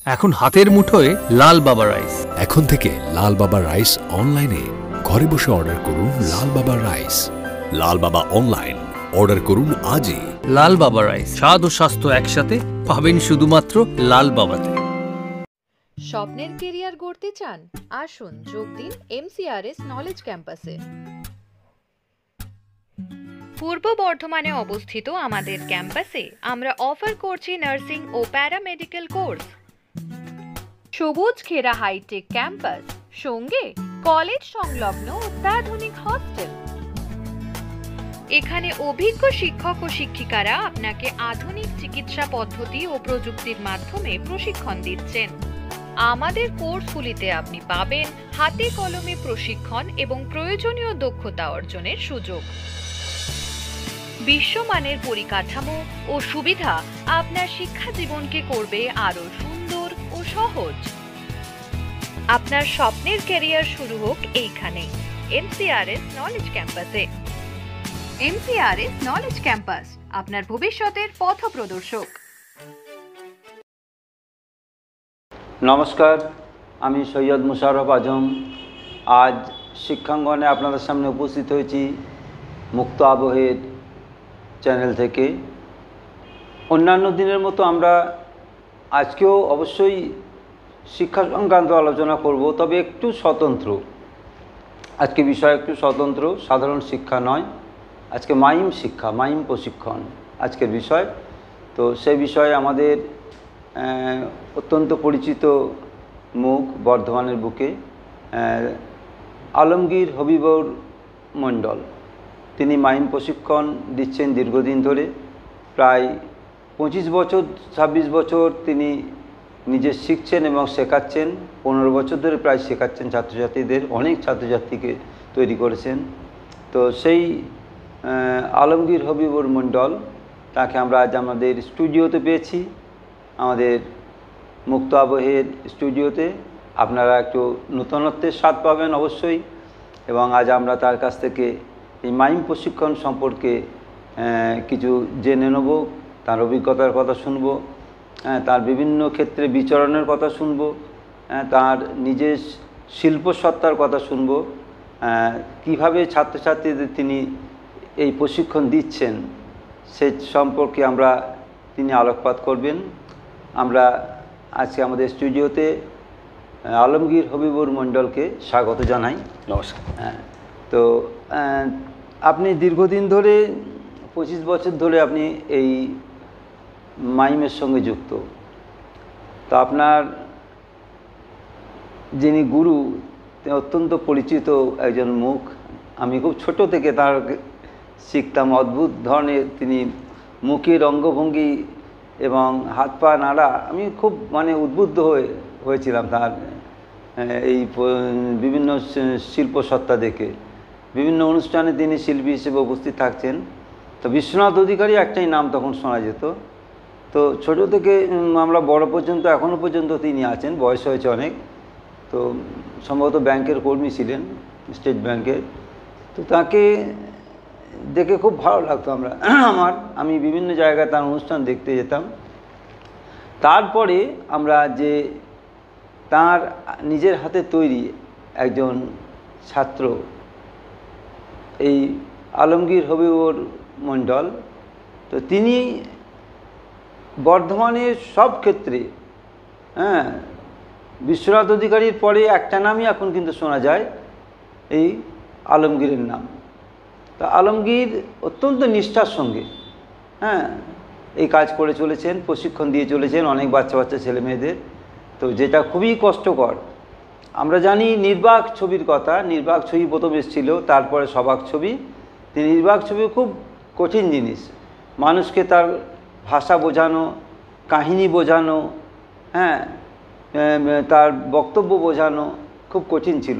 এখন হাতের মুঠোয় লাল বাবা রাইস। এখন থেকে লাল বাবা রাইস অনলাইনে ঘরে বসে অর্ডার করুন। লাল বাবা রাইস, লাল বাবা অনলাইন, অর্ডার করুন আজই। লাল বাবা রাইস, স্বাদ ও স্বাস্থ্য একসাথে পাবেন শুধুমাত্র লাল বাবাতে। স্বপ্নের কেরিয়ার গড়তে চান? আসুন যোগ দিন MCRS নলেজ ক্যাম্পাসে। পূর্ব বর্ধমানে অবস্থিত আমাদের ক্যাম্পাসে আমরা অফার করছি নার্সিং ও প্যারামেডিক্যাল কোর্স। সবুজ ঘেরা হাইটেক ক্যাম্পাস, সঙ্গে কলেজ সংলগ্ন অত্যাধুনিক হস্টেল। এখানে অভিজ্ঞ শিক্ষক ও শিক্ষিকারা আপনাকে আধুনিক চিকিৎসা পদ্ধতি ও প্রযুক্তির মাধ্যমে প্রশিক্ষণ দিচ্ছেন। আমাদের কোর্সগুলিতে আপনি পাবেন হাতে কলমে প্রশিক্ষণ এবং প্রয়োজনীয় দক্ষতা অর্জনের সুযোগ। বিশ্বমানের পরিকাঠামো ও সুবিধা আপনার শিক্ষা জীবনকে করবে আরো সুন্দর ও সহজ। আপনার স্বপ্নের ক্যারিয়ার শুরু হোক এইখানে, MCRS নলেজ ক্যাম্পাসে। MCRS নলেজ ক্যাম্পাস, আপনার ভবিষ্যতের পথপ্রদর্শক। নমস্কার, আমি সৈয়দ মুশাররফ আজম। আজ শিক্ষাঙ্গনে আপনাদের সামনে উপস্থিত হয়েছি মুক্ত আবহের চ্যানেল থেকে। অন্যান্য দিনের মতো আমরা আজকেও অবশ্যই শিক্ষা সংক্রান্ত আলোচনা করব, তবে একটু স্বতন্ত্র। আজকে বিষয় একটু স্বতন্ত্র, সাধারণ শিক্ষা নয়। আজকে মাইম শিক্ষা, মাইম প্রশিক্ষণ আজকের বিষয়। তো সেই বিষয়ে আমাদের অত্যন্ত পরিচিত মুখ বর্ধমানের বুকে আলমগীর হবিবুর মণ্ডল। তিনি মাইম প্রশিক্ষণ দিচ্ছেন দীর্ঘদিন ধরে, প্রায় 25 বছর 26 বছর তিনি নিজে শিখছেন এবং শেখাচ্ছেন। 15 বছর ধরে প্রায় শেখাচ্ছেন ছাত্রছাত্রীদের, অনেক ছাত্রছাত্রীকে তৈরি করেছেন। তো সেই আলমগীর হবিবুর মণ্ডল, তাকে আমরা আজ আমাদের স্টুডিওতে পেয়েছি, আমাদের মুক্ত আবহের স্টুডিওতে। আপনারা একটু নূতনত্বের স্বাদ পাবেন অবশ্যই। এবং আজ আমরা তার কাছ থেকে এই মাইম প্রশিক্ষণ সম্পর্কে কিছু জেনে নেব, তার অভিজ্ঞতার কথা শুনব, তার বিভিন্ন ক্ষেত্রে বিচরণের কথা শুনব, তার নিজের শিল্পসত্তার কথা শুনব, কিভাবে ছাত্রছাত্রীদের তিনি এই প্রশিক্ষণ দিচ্ছেন সে সম্পর্কে তিনি আলোকপাত করবেন। আমরা আজকে আমাদের স্টুডিওতে আলমগীর হবিবুর মণ্ডলকে স্বাগত জানাই। নমস্কার। তো আপনি দীর্ঘদিন ধরে 25 বছর ধরে আপনি এই মাইমের সঙ্গে যুক্ত। তো আপনার যিনি গুরু, তিনি অত্যন্ত পরিচিত একজন মুখ। আমি খুব ছোট থেকে তার শিখতাম। অদ্ভুত ধরনের তিনি মুখের অঙ্গভঙ্গি এবং হাত পা নাড়া, আমি খুব উদ্বুদ্ধ হয়েছিলাম তার এই বিভিন্ন শিল্পসত্তা দেখে। বিভিন্ন অনুষ্ঠানে তিনি শিল্পী হিসেবে উপস্থিত থাকছেন। তো বিশ্বনাথ অধিকারী একটাই নাম তখন শোনা যেত। তো ছোট থেকে আমরা বড় পর্যন্ত, এখনও পর্যন্ত তিনি আছেন, বয়স হয়েছে অনেক। তো সম্ভবত ব্যাংকের কর্মী ছিলেন, স্টেট ব্যাংকের। তো তাকে দেখে খুব ভালো লাগতো। আমি বিভিন্ন জায়গায় তার অনুষ্ঠান দেখতে যেতাম। তারপরে আমরা যে তার নিজের হাতে তৈরি একজন ছাত্র, এই আলমগীর হবিবুর মণ্ডল, তো তিনি বর্ধমানের সব ক্ষেত্রে বিশ্বনাথ অধিকারীর পরে একটা নামই এখন কিন্তু শোনা যায়, এই আলমগীরের নাম। তা আলমগীর অত্যন্ত নিষ্ঠার সঙ্গে এই কাজ করে চলেছেন, প্রশিক্ষণ দিয়ে চলেছেন অনেক বাচ্চা বাচ্চা ছেলে মেয়েদের। তো যেটা খুবই কষ্টকর। আমরা জানি নির্বাক ছবির কথা, নির্বাক ছবি প্রথম এসেছিল, তারপরে সবাক ছবি। নির্বাক ছবি খুব কঠিন জিনিস, মানুষকে তার ভাষা বোঝানো, কাহিনী বোঝানো, তার বক্তব্য বোঝানো খুব কঠিন ছিল।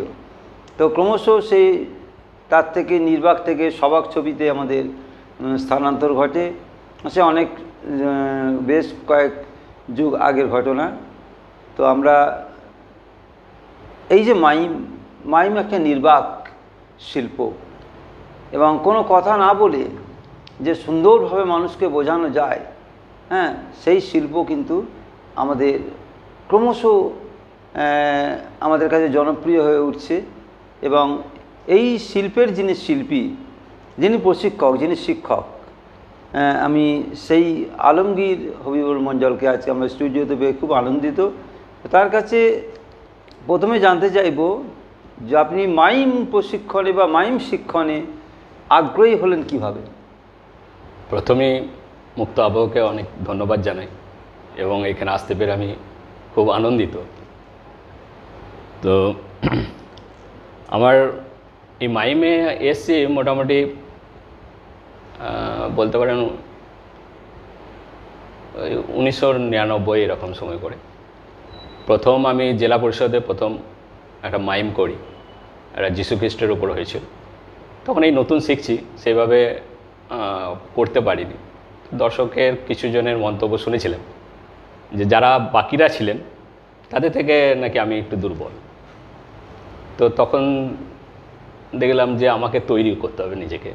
তো ক্রমশ তার থেকে নির্বাক থেকে সবাক ছবিতে আমাদের স্থানান্তর ঘটে। সে অনেক বেশ কয়েক যুগ আগের ঘটনা। তো আমরা এই যে মাইম একটা নির্বাক শিল্প, এবং কোনো কথা না বলে যে সুন্দরভাবে মানুষকে বোঝানো যায়, সেই শিল্প কিন্তু আমাদের ক্রমশ আমাদের কাছে জনপ্রিয় হয়ে উঠছে এবং এই শিল্পের যিনি শিল্পী, যিনি প্রশিক্ষক, যিনি শিক্ষক, আমি সেই আলমগীর হবিবুর মঞ্জলকে আজকে আমরা স্টুডিওতে পেয়ে খুব আনন্দিত। তার কাছে প্রথমে জানতে চাইব যে আপনি মাইম প্রশিক্ষণে বা মাইম শিক্ষণে আগ্রহী হলেন কিভাবে? প্রথমেই মুক্ত আবহকে অনেক ধন্যবাদ জানাই এবং এখানে আসতে পেরে আমি খুব আনন্দিত। তো আমার এই মাইমে এসছি মোটামুটি বলতে পারেন 1999 এরকম সময় করে। প্রথম আমি জেলা পরিষদে প্রথম একটা মাইম করি, একটা যীশু খ্রিস্টের উপর হয়েছিল। তখন এই নতুন শিখছি, সেভাবে করতে পারিনি। দর্শকের কিছু জনের মন্তব্য শুনেছিলাম যে যারা বাকিরা ছিলেন তাদের থেকে নাকি আমি একটু দুর্বল। তো তখন দেখলাম যে আমাকে তৈরি করতে হবে নিজেকে।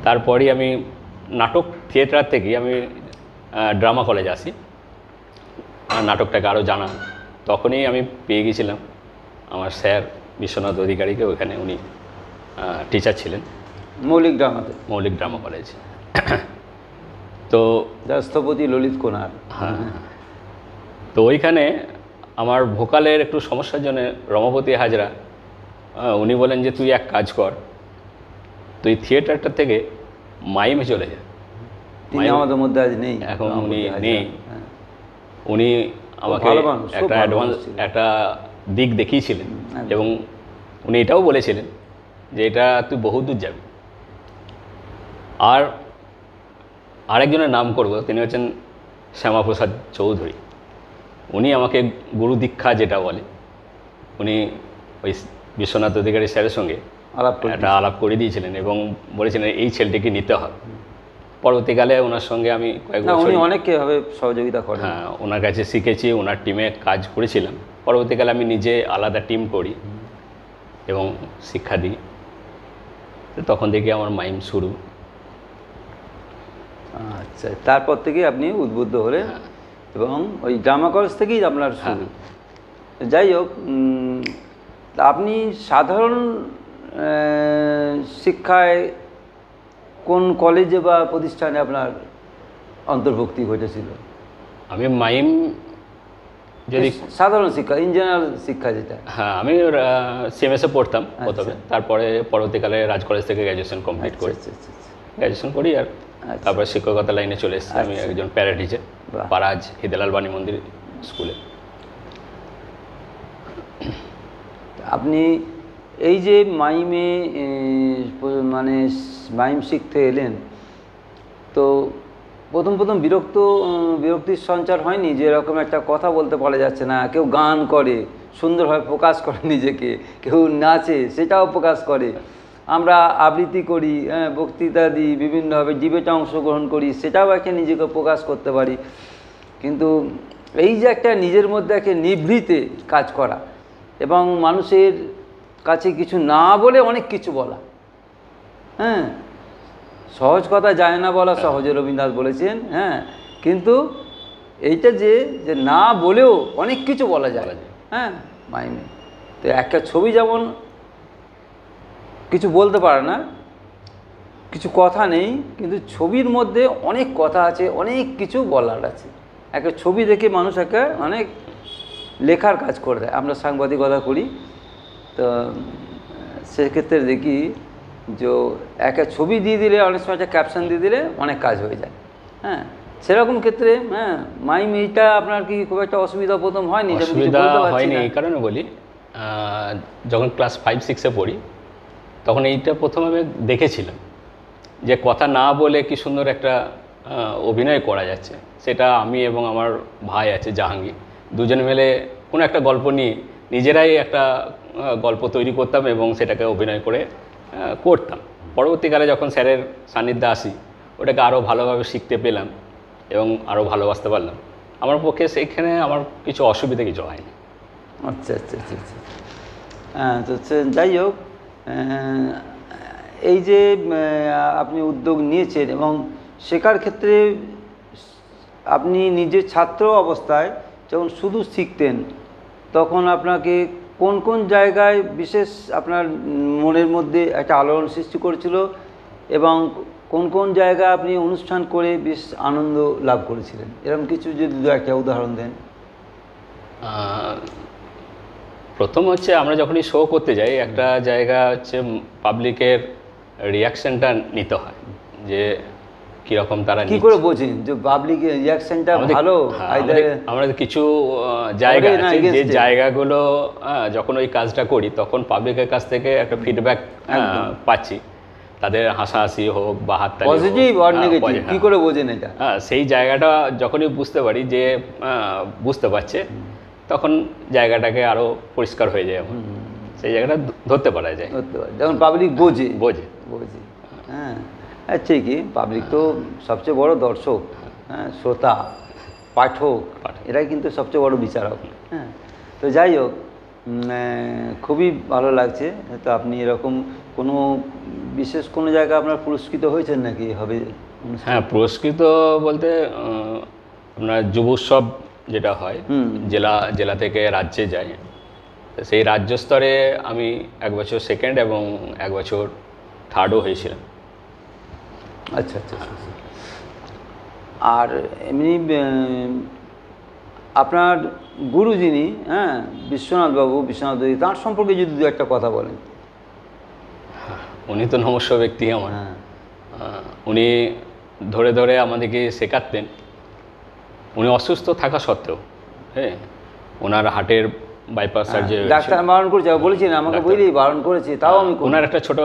তারপরেই আমি নাটক থিয়েটার থেকে আমি ড্রামা কলেজে আসি, নাটকটাকে আরও জানা। তখনই আমি পেয়ে গেছিলাম আমার স্যার বিশ্বনাথ অধিকারীকে, ওখানে উনি টিচার ছিলেন মৌলিক ড্রামা কলেজ। তো রাষ্ট্রপতি ললিত কোনার। হ্যাঁ, তো ওইখানে আমার ভোকালের একটু সমস্যার জন্য রমাপতি হাজরা উনি বলেন যে তুই এক কাজ কর, তুই থিয়েটারটা থেকে মাইমে চলে যা। তিনি আমাদের মধ্যে আজ নেই, এখন উনি নেই। উনি আমাকে একটা অ্যাডভান্স একটা দিক দেখিয়েছিলেন এবং উনি এটাও বলেছিলেন যে এটা তুই বহুদূর যাবি। আর আরেকজনের নাম করব, তিনি হচ্ছেন শ্যামাপ্রসাদ চৌধুরী। উনি আমাকে গুরু দীক্ষা যেটা বলে, উনি ওই বিশ্বনাথ অধিকারী স্যারের সঙ্গে একটা আলাপ করে দিয়েছিলেন এবং বলেছিলেন এই ছেলেটিকে নিতে হবে। পরবর্তীকালে ওনার সঙ্গে আমি কয়েক বছর অনেকভাবে সহযোগিতা করেন। হ্যাঁ, ওনার কাছে শিখেছি, ওনার টিমে কাজ করেছিলাম। পরবর্তীকালে আমি নিজে আলাদা টিম করি এবং শিক্ষা দিই। তখন থেকে আমার মাইম শুরু। আচ্ছা, তারপর থেকে আপনি উদ্বুদ্ধ হলেন এবং ওই ড্রামা কলেজ থেকেই আপনার শুরু। যাই হোক, আপনি সাধারণ শিক্ষায় কোন কলেজে বা প্রতিষ্ঠানে আপনার অন্তর্ভুক্তি ঘটেছিল? আমি মাইম যদি সাধারণ শিক্ষা, ইন জেনারেল শিক্ষা যেটা। হ্যাঁ, আমি সিএমএসে পড়তাম প্রথমে, তারপরে পরবর্তীকালে রাজ কলেজ থেকে গ্র্যাজুয়েশন কমপ্লিট করি। গ্র্যাজুয়েশন করি আর তারপরে শিক্ষকতা লাইনে চলে এসেছি। আমি একজন প্যারা টিচার, পারাজ হিদালাল বাণী মন্দির স্কুলে। আপনি এই যে মাইমে মানে মাইম শিখতে এলেন, তো প্রথম বিরক্তির সঞ্চার হয়নি যে এরকম একটা কথা বলতে পারা যাচ্ছে না? কেউ গান করে, সুন্দরভাবে প্রকাশ করে নিজেকে, কেউ নাচে, সেটাও প্রকাশ করে, আমরা আবৃত্তি করি, বক্তৃতা দিই, বিভিন্নভাবে ডিবেটে অংশগ্রহণ করি, সেটাও একটা নিজেকে প্রকাশ করতে পারি। কিন্তু এই যে একটা নিজের মধ্যে একটা নিভৃতে কাজ করা এবং মানুষের কাছে কিছু না বলে অনেক কিছু বলা, হ্যাঁ, সহজ কথা যায় না বলা, সহজে রবীন্দ্রনাথ বলেছেন। হ্যাঁ, কিন্তু এইটা যে না বলেও অনেক কিছু বলা যায়, হ্যাঁ, মাইমে। তো একটা ছবি যেমন কিছু বলতে পারে না, কিছু কথা নেই, কিন্তু ছবির মধ্যে অনেক কথা আছে, অনেক কিছু বলার আছে। একটা ছবি দেখে মানুষ একটা অনেক লেখার কাজ করে দেয়। আমরা সাংবাদিকতা করি, তো সেক্ষেত্রে দেখি যে একটা ছবি দিয়ে দিলে, অনেক সময় একটা ক্যাপশন দিয়ে দিলে অনেক কাজ হয়ে যায়। হ্যাঁ, সেরকম ক্ষেত্রে হ্যাঁ মাইম এইটা আপনার কি খুব একটা অসুবিধা প্রথম হয়নি? অসুবিধা হয়নি এই কারণে বলি, যখন ক্লাস 5-6-এ পড়ি তখন এইটা প্রথম আমি দেখেছিলাম যে কথা না বলে কি সুন্দর একটা অভিনয় করা যাচ্ছে। সেটা আমি এবং আমার ভাই আছে জাহাঙ্গীর, দুজন মিলে কোনো একটা গল্প নিয়ে নিজেরাই একটা গল্প তৈরি করতাম এবং সেটাকে অভিনয় করে করতাম। পরবর্তীকালে যখন স্যারের সান্নিধ্যে আসি, ওটাকে আরও ভালোভাবে শিখতে পেলাম এবং আরও ভালোবাসতে পারলাম। আমার পক্ষে সেইখানে আমার কিছু অসুবিধা কিছু হয়নি। আচ্ছা আচ্ছা আচ্ছা আচ্ছা। হ্যাঁ, তো যাই হোক, এই যে আপনি উদ্যোগ নিয়েছেন এবং শেখার ক্ষেত্রে আপনি নিজের ছাত্র অবস্থায় যখন শুধু শিখতেন তখন আপনাকে কোন কোন জায়গায় বিশেষ আপনার মনের মধ্যে একটা আলোড়ন সৃষ্টি করেছিল এবং কোন কোন জায়গায় আপনি অনুষ্ঠান করে বেশ আনন্দ লাভ করেছিলেন, এরকম কিছু যদি দু একটা উদাহরণ দেন। প্রথম হচ্ছে আমরা যখনই শো করতে যাই একটা জায়গা হচ্ছে পাবলিকের রিয়াকশনটা নিতে হয়, যে কীরকম তারা কি করে বোঝেন যে পাবলিকের রিয়াকশনটা ভালো। আমাদের কিছু জায়গা আছে যে জায়গাগুলো যখন ওই কাজটা করি তখন পাবলিকের কাছ থেকে একটা ফিডব্যাক পাচ্ছি, তাদের হাসাহাসি হোক বা হাততালি, পজিটিভ আর নেগেটিভ, কি করে বোঝেন এটা? সেই জায়গাটা যখনই বুঝতে পারি যে বুঝতে পারছে তখন জায়গাটাকে আরো পরিষ্কার হয়ে যায়, সেই জায়গাটা ধরতে পারা যায়, যখন পাবলিক বোঝে। হ্যাঁ ঠিকই, পাবলিক তো সবচেয়ে বড় দর্শক, হ্যাঁ, শ্রোতা, পাঠক, এরাই কিন্তু সবচেয়ে বড় বিচারক। হ্যাঁ, তো যাই হোক, খুবই ভালো লাগছে। তো আপনি এরকম কোনো বিশেষ কোনো জায়গায় আপনার পুরস্কৃত হয়েছেন নাকি হবে? হ্যাঁ, পুরস্কৃত বলতে আপনার যুব উৎসব যেটা হয় জেলা থেকে রাজ্যে যায়, সেই রাজ্য স্তরে আমি 1 বছর সেকেন্ড এবং 1 বছর থার্ডও হয়েছিলাম। আচ্ছা আচ্ছা। আর এমনি আপনার গুরু যিনি, হ্যাঁ, বিশ্বনাথ দত্ত, তাঁর সম্পর্কে যদি দু একটা কথা বলেন। উনি তো নমস্য ব্যক্তি আমার। উনি ধরে ধরে আমাদেরকে শেখাতেন। উনি অসুস্থ থাকা সত্ত্বেও, হ্যাঁ, ওনার হার্টের বাইপাস সার্জারি, ডাক্তার বারণ করেছে, বলেছেন আমাকে বলি বারণ করেছে, তাও আমি ওনার একটা ছোট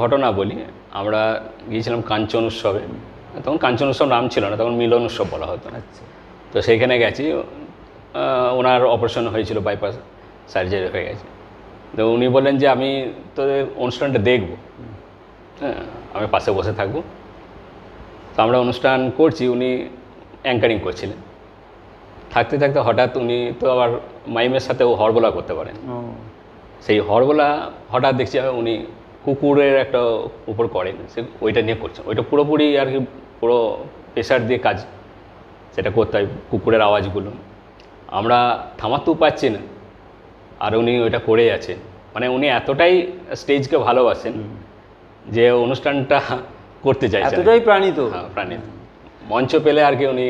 ঘটনা বলি। আমরা গিয়েছিলাম কাঞ্চন উৎসবে, তখন কাঞ্চন উৎসব নাম ছিল না, তখন মিলন উৎসব বলা হতো। আচ্ছা। তো সেইখানে গেছি, ওনার অপারেশন হয়েছিল, বাইপাস সার্জারি হয়ে গেছে। তো উনি বললেন যে আমি তোদের অনুষ্ঠানটা দেখব, হ্যাঁ, আমি পাশে বসে থাকবো। তো আমরা অনুষ্ঠান করছি, উনি অ্যাঙ্কারিং করছিলেন। থাকতে থাকতে হঠাৎ উনি তো আবার মাইমের সাথে হরবোলা করতে পারেন। সেই হরবোলা হঠাৎ দেখছি উনি কুকুরের একটা উপর করেন, সে ওইটা নিয়ে করছেন। ওইটা পুরোপুরি আর কি পুরো প্রেশার দিয়ে কাজ সেটা করতে হয়, কুকুরের আওয়াজগুলো আমরা থামাতেও পাচ্ছি না, আর উনি ওইটা করে আছেন। মানে উনি এতটাই স্টেজকে ভালোবাসেন যে অনুষ্ঠানটা করতে চাইছেন, এতটাই প্রাণিত। প্রাণিত মঞ্চ পেলে আর কি উনি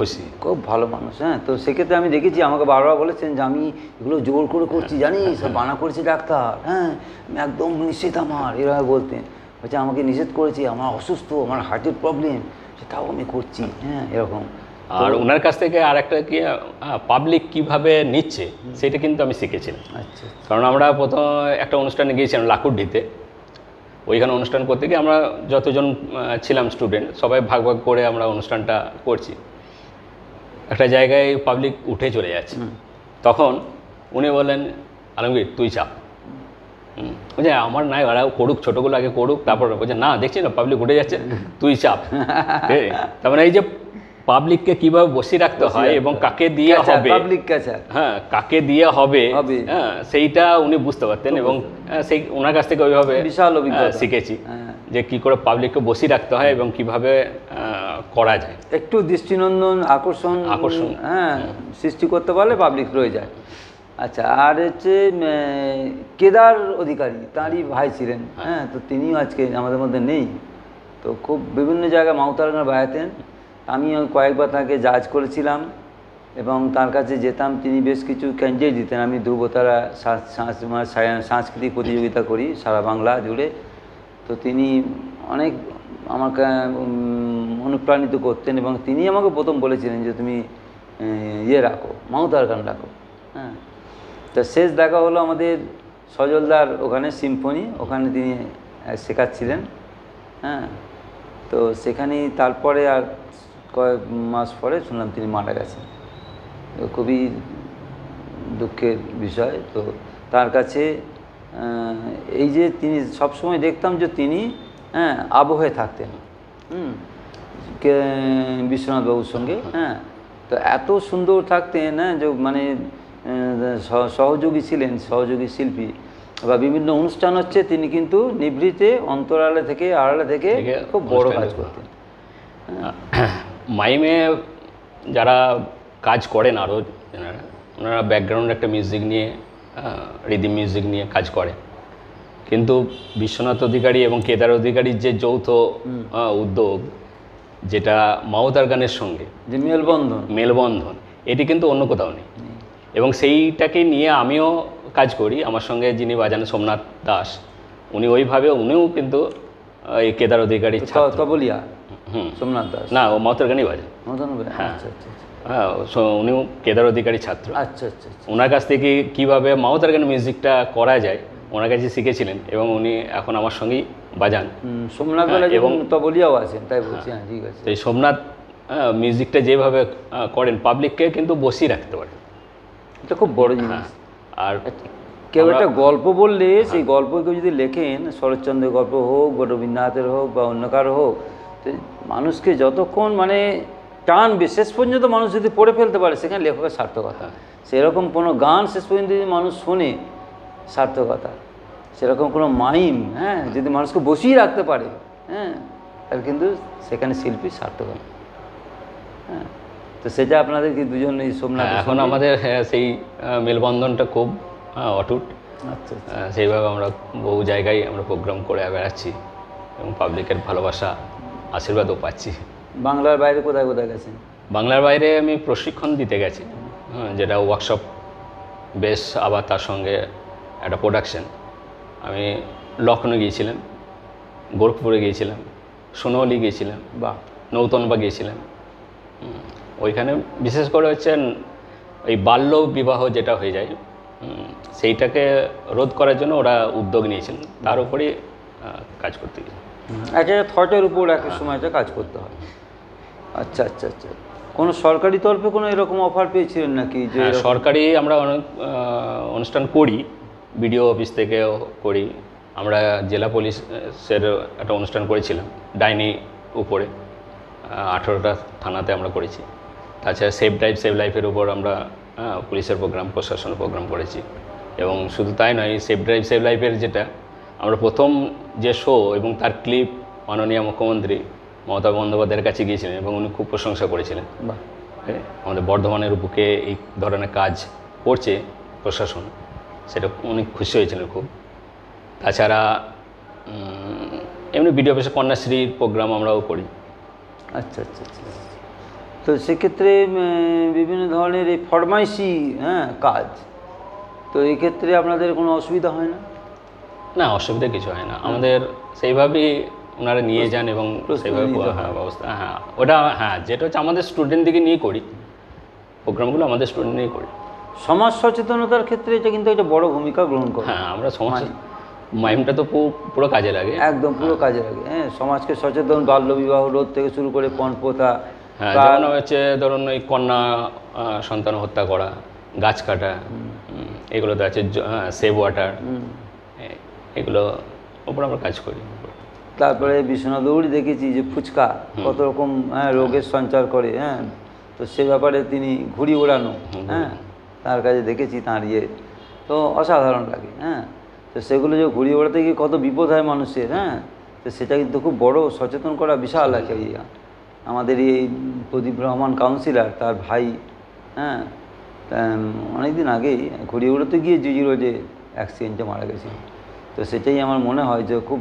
খুশি, খুব ভালো মানুষ। হ্যাঁ, তো সেক্ষেত্রে আমি দেখেছি, আমাকে বারবার বলেছেন যে আমি এগুলো জোর করে করছি, জানিস সব বানা করেছি ডাক্তার, হ্যাঁ, আমি একদম নিষেধ আমার, এভাবে বলতেন। বলছে আমাকে নিষেধ করেছি, আমার অসুস্থ, আমার হার্টের প্রবলেম, সেটাও আমি করছি, হ্যাঁ, এরকম। আর ওনার কাছ থেকে আর একটা কি পাবলিক কিভাবে নিচ্ছে সেটা কিন্তু আমি শিখেছিলাম। আচ্ছা। কারণ আমরা প্রথম একটা অনুষ্ঠানে গিয়েছিলাম লাকুড্ডিতে, ওইখানে অনুষ্ঠান করতে গিয়ে আমরা যতজন ছিলাম স্টুডেন্ট সবাই ভাগ ভাগ করে আমরা অনুষ্ঠানটা করছি। একটা জায়গায় পাবলিক উঠে চলে যাচ্ছে, তখন উনি বললেন আলমগীর তুই চাপ। বলছে আমার নাই, ওরা করুক, ছোটোগুলো আগে করুক, তারপর বলছে না দেখছি না পাবলিক উঠে যাচ্ছে, তুই চাপ। তার মানে এই যে পাবলিককে কিভাবে বসিয়ে রাখতে হয় এবং কাকে দিয়ে হবে, হ্যাঁ, কাকে দিয়ে হবে, হ্যাঁ, সেইটা উনি বুঝতে পারতেন এবং সেই ওনার কাছ থেকে ওইভাবে বিশাল অভিজ্ঞতা শিখেছি যে কি করে পাবলিককে বসিয়ে রাখতে হয় এবং কিভাবে করা যায়। একটু দৃষ্টিনন্দন আকর্ষণ হ্যাঁ সৃষ্টি করতে পারলে পাবলিক রয়ে যায়। আচ্ছা, আর হচ্ছে কেদার অধিকারী, তাঁরই ভাই ছিলেন, হ্যাঁ, তো তিনিও আজকে আমাদের মধ্যে নেই। তো খুব বিভিন্ন জায়গায় মাউতারাঙ্গা বেড়াতেন, আমি কয়েকবার তাকে জাজ করেছিলাম এবং তার কাছে যেতাম, তিনি বেশ কিছু ক্যান্ডিডেট দিতেন। আমি ধ্রুবতারা সাংস্কৃতিক প্রতিযোগিতা করি সারা বাংলা জুড়ে, তো তিনি অনেক আমাকে অনুপ্রাণিত করতেন এবং তিনি আমাকে প্রথম বলেছিলেন যে তুমি ইয়ে রাখো, মাউতার গান রাখো। হ্যাঁ, তো শেষ দেখা হলো আমাদের সজলদার ওখানে সিম্ফনি, ওখানে তিনি শেখাচ্ছিলেন। হ্যাঁ, তো সেখানেই তারপরে আর কয়েক মাস পরে শুনলাম তিনি মারা গেছেন। খুবই দুঃখের বিষয়। তো তার কাছে এই যে তিনি সবসময় দেখতাম যে তিনি হ্যাঁ আবহে থাকতেন বিশ্বনাথ বাবুর সঙ্গে। হ্যাঁ, তো এত সুন্দর থাকতেন, হ্যাঁ, যে মানে সহযোগী ছিলেন, সহযোগী শিল্পী বা বিভিন্ন অনুষ্ঠান হচ্ছে তিনি কিন্তু নিভৃতে অন্তরালে থেকে আড়ালে থেকে খুব বড় কাজ করতেন। মাইমে যারা কাজ করেন আরও যারা, ওনারা ব্যাকগ্রাউন্ড একটা মিউজিক নিয়ে, রিদিম মিউজিক নিয়ে কাজ করে। কিন্তু বিশ্বনাথ অধিকারী এবং কেদার অধিকারীর যে যৌথ উদ্যোগ, যেটা মাওতার গানের সঙ্গে যে মেলবন্ধন, এটি কিন্তু অন্য কোথাও নেই। এবং সেইটাকে নিয়ে আমিও কাজ করি। আমার সঙ্গে যিনি বাজান সোমনাথ দাস, উনিও কিন্তু এই কেদার অধিকারীর তবলিয়া সোমনাথ দাস না, ও মাওতার গানই বাজান। হ্যাঁ, উনিও কেদার অধিকারী ছাত্র। আচ্ছা আচ্ছা। ওনার কাছ থেকে কীভাবে মাওতার গান মিউজিকটা করা যায় ওনার কাছে শিখেছিলেন, এবং উনি এখন আমার সঙ্গেই বাজান। সোমনাথ এবং তবলিয়াও আছেন, তাই বলছি। হ্যাঁ, ঠিক আছে। এই সোমনাথ মিউজিকটা যেভাবে করেন, পাবলিককে কিন্তু বসিয়ে রাখতে পারেন, এটা খুব বড় জিনিস। আর কেউ একটা গল্প বললে সেই গল্প কেউ যদি লেখেন, শরৎচন্দ্রের গল্প হোক বা রবীন্দ্রনাথের হোক বা অন্য কারো হোক, তো মানুষকে যতক্ষণ মানে টানবে, শেষ পর্যন্ত মানুষ যদি পড়ে ফেলতে পারে, সেখানে লেখকের সার্থকতা। সেরকম কোনো গান শেষ পর্যন্ত যদি মানুষ শোনে, সার্থকতা। সেরকম কোনো মাইম, হ্যাঁ, যদি মানুষকে বসিয়ে রাখতে পারে, হ্যাঁ, তাহলে কিন্তু সেখানে শিল্পী সার্থকতা। হ্যাঁ, তো সেটা আপনাদের কি দুজন এই সোমনাথ এখন আমাদের সেই মেলবন্ধনটা খুব অটুট। আচ্ছা। সেইভাবে আমরা বহু জায়গায় আমরা প্রোগ্রাম করে বেড়াচ্ছি এবং পাবলিকের ভালোবাসা, আশীর্বাদও পাচ্ছি। বাংলার বাইরে কোথায় কোথায় গেছেন? বাংলার বাইরে আমি প্রশিক্ষণ দিতে গেছি, যেটা ওয়ার্কশপ বেশ, আবার তার সঙ্গে একটা প্রোডাকশন। আমি লখনৌ গিয়েছিলাম, গোরখপুরে গিয়েছিলাম, সোনৌলি গিয়েছিলাম, বা নৌতনবা গিয়েছিলাম। ওইখানে বিশেষ করে হচ্ছে এই বাল্য বিবাহ যেটা হয়ে যায়, সেইটাকে রোধ করার জন্য ওরা উদ্যোগ নিয়েছেন, তার উপরেই কাজ করতে গিয়ে একটা থটের উপর একটা সময়টা কাজ করতে হয়। আচ্ছা আচ্ছা আচ্ছা। কোনো সরকারি তরফে কোনো এরকম অফার পেয়েছিলেন নাকি? যে সরকারি আমরা অনেক অনুষ্ঠান করি, বিডিও অফিস থেকেও করি। আমরা জেলা পুলিশের একটা অনুষ্ঠান করেছিলাম ডাইনি উপরে, 18টা থানাতে আমরা করেছি। তাছাড়া সেভ ড্রাইভ সেভ লাইফের উপর আমরা পুলিশের প্রোগ্রাম, প্রশাসনের প্রোগ্রাম করেছি। এবং শুধু তাই নয়, সেভ ড্রাইভ সেভ লাইফের যেটা আমরা প্রথম যে শো এবং তার ক্লিপ মাননীয় মুখ্যমন্ত্রী মমতা বন্দ্যোপাধ্যায়ের কাছে গিয়েছিলেন এবং উনি খুব প্রশংসা করেছিলেন। আমাদের বর্ধমানের বুকে এই ধরনের কাজ করছে প্রশাসন, সেটা উনি খুশি হয়েছিলেন খুব। তাছাড়া এমনি বিডিও অফিসে কন্যাশ্রীর প্রোগ্রাম আমরাও করি। আচ্ছা আচ্ছা আচ্ছা। তো সেক্ষেত্রে বিভিন্ন ধরনের এই ফরমাইশি কাজ, তো এই ক্ষেত্রে আপনাদের কোনো অসুবিধা হয় না? না, অসুবিধা কিছু হয় না। আমাদের সেইভাবেই ওনারা নিয়ে যান এবং সেইভাবে ব্যবস্থা। হ্যাঁ, ওটা যেটা হচ্ছে আমাদের স্টুডেন্টদেরকে নিয়ে করি, প্রোগ্রামগুলো আমাদের স্টুডেন্ট নিয়ে করি। সমাজ সচেতনতার ক্ষেত্রে এটা কিন্তু একটা বড় ভূমিকা গ্রহণ করে। হ্যাঁ, আমরা সমাজ মাইমটা তো পুরো কাজে লাগে, একদম পুরো কাজে লাগে। হ্যাঁ, সমাজকে সচেতন, বাল্যবিবাহ রোধ থেকে শুরু করে পণপ্রথা, হ্যাঁ, যেমন হচ্ছে ধরুন ওই কন্যা সন্তান হত্যা করা, গাছ কাটা, এগুলোতে আছে সেভ ওয়াটার, এগুলো ওপর আমরা কাজ করি। তারপরে বিশ্বনাথ দৌড়ি দেখেছি যে ফুচকা কত রকম রোগের সঞ্চার করে। হ্যাঁ, তো সে ব্যাপারে তিনি ঘুড়ি ওড়ানো, হ্যাঁ, তার কাছে দেখেছি তাঁর তো অসাধারণ লাগে। হ্যাঁ, তো সেগুলো যে ঘুড়ি ওড়াতে গিয়ে কত বিপদ হয় মানুষের। হ্যাঁ, তো সেটা কিন্তু খুব বড় সচেতন করা বিশাল একটা আমাদের এই প্রদীপ রহমান কাউন্সিলর, তার ভাই, হ্যাঁ, অনেক দিন আগেই ঘুড়ি উড়াতে গিয়ে জিজি রোডে অ্যাক্সিডেন্টে মারা গেছে। তো সেটাই আমার মনে হয় যে খুব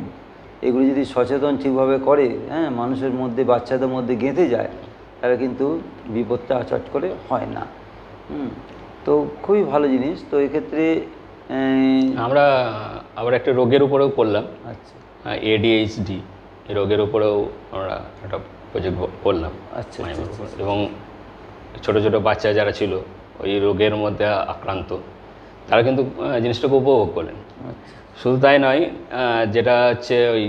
এগুলো যদি সচেতন ঠিকভাবে করে, হ্যাঁ, মানুষের মধ্যে, বাচ্চাদের মধ্যে গেঁথে যায়, তাহলে কিন্তু বিপদটা চট করে হয় না। তো খুবই ভালো জিনিস। তো এক্ষেত্রে আমরা আবার একটা রোগের উপরেও করলাম। আচ্ছা, ADHD এই রোগের উপরেও আমরা একটা প্রজেক্ট করলাম। আচ্ছা, এবং ছোটো ছোটো বাচ্চা যারা ছিল ওই রোগের মধ্যে আক্রান্ত, তারা কিন্তু জিনিসটাকে উপভোগ করলেন। শুধু তাই নয়, যেটা হচ্ছে ওই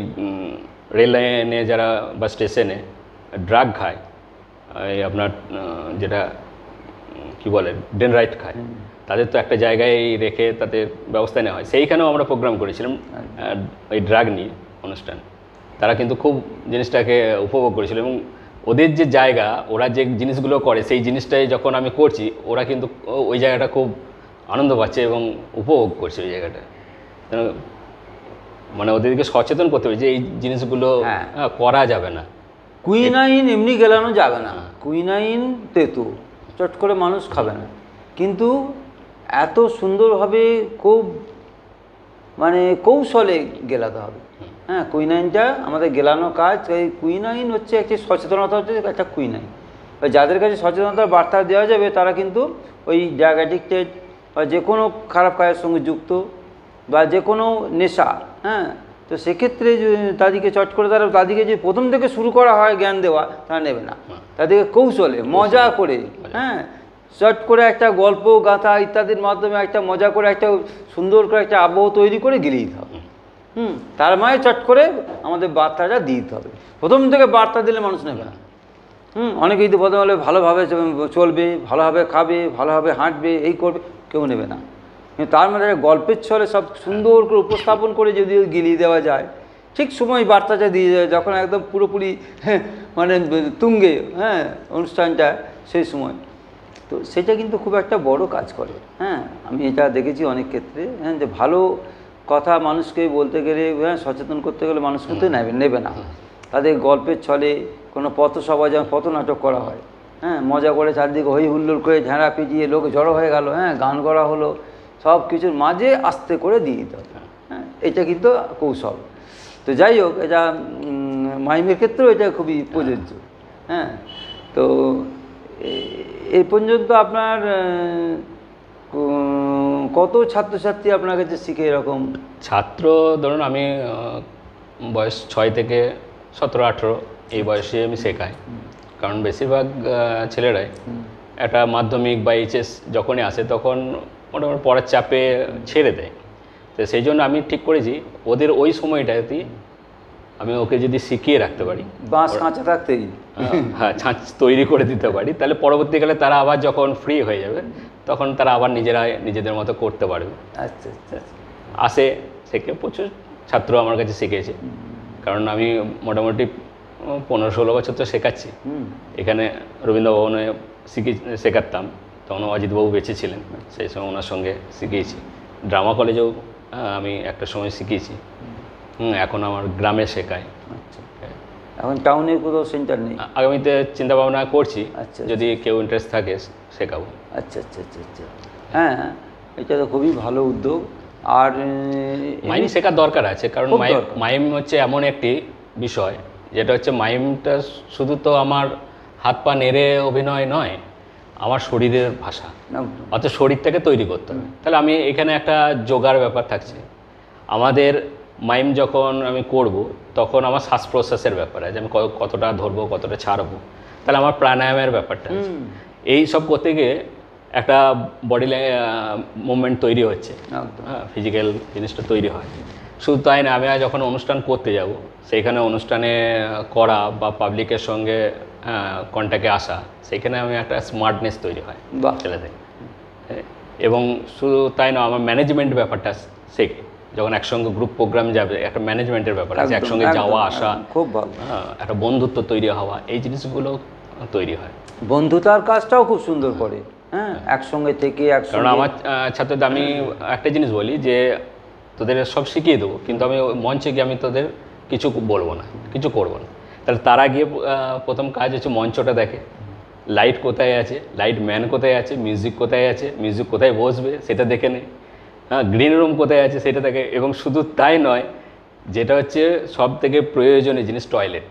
রেল লাইনে যারা বা স্টেশনে ড্রাগ খায়, এই আপনার যেটা কি বলে ডেনরাইট খায়, তাদের তো একটা জায়গায় রেখে তাদের ব্যবস্থা নেওয়া হয়। সেইখানেও আমরা প্রোগ্রাম করেছিলাম ওই ড্রাগ নিয়ে অনুষ্ঠান। তারা কিন্তু খুব জিনিসটাকে উপভোগ করেছিল এবং ওদের যে জায়গা, ওরা যে জিনিসগুলো করে, সেই জিনিসটাই যখন আমি করছি, ওরা কিন্তু ওই জায়গাটা খুব আনন্দ পাচ্ছে এবং উপভোগ করছে ওই জায়গাটা। মানে ওদেরকে সচেতন করতে হবে যে এই জিনিসগুলো করা যাবে না। কুইনাইন এমনি গেলানো যাবে না, কুইনাইন তেতো, চট করে মানুষ খাবে না, কিন্তু এত সুন্দরভাবে খুব মানে কৌশলে গেলাতে হবে। হ্যাঁ, কুইনাইনটা আমাদের গেলানো কাজ। এই কুইনাইন হচ্ছে একটি সচেতনতা, হচ্ছে একটা কুইনাইন। যাদের কাছে সচেতনতার বার্তা দেওয়া যাবে তারা কিন্তু ওই ড্রাগ অ্যাডিক্টেড বা যে কোনো খারাপ কাজের সঙ্গে যুক্ত বা যে কোনো নেশা, হ্যাঁ, তো সেক্ষেত্রে তাদেরকে চট করে তাদেরকে যে প্রথম থেকে শুরু করা হয় জ্ঞান দেওয়া, তারা নেবে না। তাদেরকে কৌশলে মজা করে, হ্যাঁ, চট করে একটা গল্প গাথা ইত্যাদির মাধ্যমে একটা মজা করে একটা সুন্দর করে একটা আবহ তৈরি করে গিলে দিতে হবে। তার মানে চট করে আমাদের বার্তাটা দিয়ে দিতে হবে। প্রথম থেকে বার্তা দিলে মানুষ নেবে না। অনেকেই তো প্রথম হলে ভালোভাবে চলবে, ভালোভাবে খাবে, ভালোভাবে হাঁটবে, এই করবে, কেউ নেবে না। কিন্তু তার মধ্যে গল্পের ছলে সব সুন্দর করে উপস্থাপন করে যদি গিলিয়ে দেওয়া যায়, ঠিক সময় বার্তাটা দিয়ে যায় যখন একদম পুরোপুরি মানে তুঙ্গে, হ্যাঁ, অনুষ্ঠানটা সেই সময়, তো সেটা কিন্তু খুব একটা বড় কাজ করে। হ্যাঁ, আমি এটা দেখেছি অনেক ক্ষেত্রে। হ্যাঁ, যে ভালো কথা মানুষকে বলতে গেলে, হ্যাঁ, সচেতন করতে গেলে মানুষ কিন্তু নেবে না। তাদের গল্পের ছলে কোনো পথসভা, যেমন পথনাটক করা হয়, হ্যাঁ, মজা করে চারদিকে হই হুল্লোড় করে ঝাড়া পিটিয়ে লোক জড়ো হয়ে গেল, হ্যাঁ, গান করা হলো, সব কিছুর মাঝে আস্তে করে দিয়ে দিতে হবে। হ্যাঁ, এটা কিন্তু কৌশল। তো যাই হোক, এটা মাইমের ক্ষেত্রেও এটা খুবই প্রযোজ্য। হ্যাঁ, তো এই পর্যন্ত আপনার কত ছাত্রছাত্রী আপনার কাছে শিখে এরকম? ছাত্র ধরুন আমি বয়স 6 থেকে 17-18 এই বয়সে আমি শেখাই। কারণ বেশিরভাগ ছেলেরাই একটা মাধ্যমিক বা এইচএস যখনই আসে তখন মোটামুটি পড়ার চাপে ছেড়ে দেয়। তো সেই জন্য আমি ঠিক করেছি ওদের ওই সময়টাতেই আমি ওকে যদি শিখিয়ে রাখতে পারি, বাঁশ কাঁচা থাকতেই, হ্যাঁ, ছাঁচ তৈরি করে দিতে পারি, তাহলে পরবর্তীকালে তারা আবার যখন ফ্রি হয়ে যাবে তখন তারা আবার নিজেদের মতো করতে পারবে। আচ্ছা আচ্ছা, আসে শেখে, প্রচুর ছাত্র আমার কাছে শিখেছে। কারণ আমি মোটামুটি 15-16 বছর তো শেখাচ্ছি। এখানে রবীন্দ্র ভবনে শেখাতাম, তখন অজিতবাবু বেঁচে ছিলেন, সেই সময় ওনার সঙ্গে শিখিয়েছি। ড্রামা কলেজেও আমি একটা সময় শিখিয়েছি। এখন আমার গ্রামে শেখায়। আচ্ছা, এখন টাউনে কোথাও সেন্টার নেই? আগামীতে চিন্তা ভাবনা করছি, যদি কেউ ইন্টারেস্ট থাকে শেখাবো। আচ্ছা আচ্ছা আচ্ছা আচ্ছা, হ্যাঁ, এটা তো খুবই ভালো উদ্যোগ। আর মাইম শেখার দরকার আছে, কারণ মাইম হচ্ছে এমন একটি বিষয় যেটা হচ্ছে মাইমটা শুধু তো আমার হাত পা নেড়ে অভিনয় নয়, আমার শরীরের ভাষা, অর্থাৎ শরীরটাকে তৈরি করতে হবে। তাহলে আমি এখানে একটা যোগার ব্যাপার থাকছে। আমাদের মাইম যখন আমি করব তখন আমার শ্বাস প্রশ্বাসের ব্যাপার আছে, আমি কতটা ধরবো কতটা ছাড়বো, তাহলে আমার প্রাণায়ামের ব্যাপারটা আছে। এই সব করতে গিয়ে একটা বডি মুভমেন্ট তৈরি হচ্ছে, হ্যাঁ, ফিজিক্যাল জিনিসটা তৈরি হয়। শুধু তাই না, আমি যখন অনুষ্ঠান করতে যাব সেইখানে অনুষ্ঠানে করা বা পাবলিকের সঙ্গে কন্ট্যাক্টে আসা, সেইখানে আমি একটা স্মার্টনেস তৈরি হয় ছেলেদের। এবং শুধু তাই না, আমার ম্যানেজমেন্ট ব্যাপারটা শেখে। যখন একসঙ্গে গ্রুপ প্রোগ্রাম যাবে, একটা ম্যানেজমেন্টের ব্যাপার আছে, একসঙ্গে যাওয়া আসা, খুব ভালো, একটা বন্ধুত্ব তৈরি হওয়া, এই জিনিসগুলো তৈরি হয়। বন্ধুতার কাজটাও খুব সুন্দর করে, হ্যাঁ, একসঙ্গে থেকে। কারণ আমার ছাত্রদের আমি একটা জিনিস বলি যে তোদের সব শিখিয়ে দেবো, কিন্তু আমি মঞ্চে গিয়ে আমি তোদের কিছু বলবো না, কিছু করবো না। তাহলে তারা গিয়ে প্রথম কাজ হচ্ছে মঞ্চটা দেখে, লাইট কোথায় আছে, লাইট ম্যান কোথায় আছে, মিউজিক কোথায় আছে, মিউজিক কোথায় বসবে সেটা দেখে নেয়, হ্যাঁ, গ্রিন রুম কোথায় আছে সেটা দেখে। এবং শুধু তাই নয়, যেটা হচ্ছে সব থেকে প্রয়োজনীয় জিনিস টয়লেট,